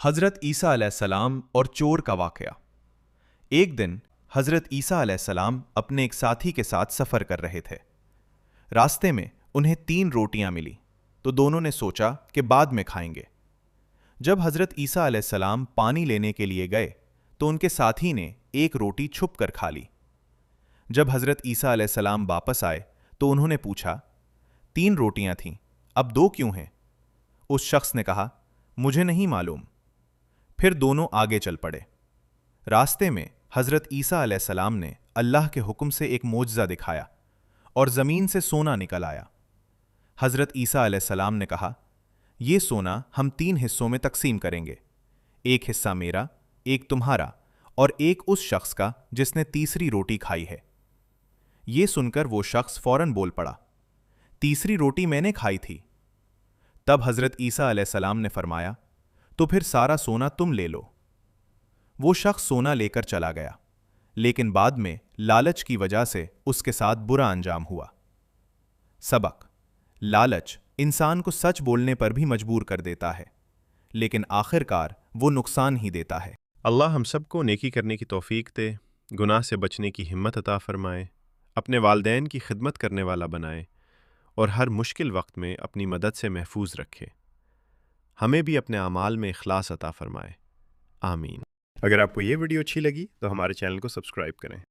हज़रत ईसा अलैहिस्सलाम और चोर का वाक़या। एक दिन हज़रत ईसा अलैहिस्सलाम अपने एक साथी के साथ सफ़र कर रहे थे। रास्ते में उन्हें 3 रोटियां मिली, तो दोनों ने सोचा कि बाद में खाएंगे। जब हज़रत ईसा अलैहिस्सलाम पानी लेने के लिए गए तो उनके साथी ने एक रोटी छुप कर खा ली। जब हज़रत ईसा अलैहिस्सलाम वापस आए तो उन्होंने पूछा, 3 रोटियां थीं, अब 2 क्यों हैं? उस शख्स ने कहा, मुझे नहीं मालूम। फिर दोनों आगे चल पड़े। रास्ते में हज़रत ईसा अलैहिस्सलाम ने अल्लाह के हुक्म से एक मोजज़ा दिखाया और ज़मीन से सोना निकल आया। हज़रत ईसा अलैहिस्सलाम ने कहा, ये सोना हम 3 हिस्सों में तकसीम करेंगे, एक हिस्सा मेरा, एक तुम्हारा और एक उस शख्स का जिसने तीसरी रोटी खाई है। ये सुनकर वो शख्स फौरन बोल पड़ा, तीसरी रोटी मैंने खाई थी। तब हज़रत ईसा अलैहिस्सलाम ने फरमाया, तो फिर सारा सोना तुम ले लो। वो शख्स सोना लेकर चला गया, लेकिन बाद में लालच की वजह से उसके साथ बुरा अंजाम हुआ। सबक: लालच इंसान को सच बोलने पर भी मजबूर कर देता है, लेकिन आखिरकार वो नुकसान ही देता है। अल्लाह हम सबको नेकी करने की तौफीक दे, गुनाह से बचने की हिम्मत अता फरमाए, अपने वालदैन की खिदमत करने वाला बनाए और हर मुश्किल वक्त में अपनी मदद से महफूज रखे। हमें भी अपने अमाल में इखलास अता फरमाए। आमीन। अगर आपको ये वीडियो अच्छी लगी तो हमारे चैनल को सब्सक्राइब करें।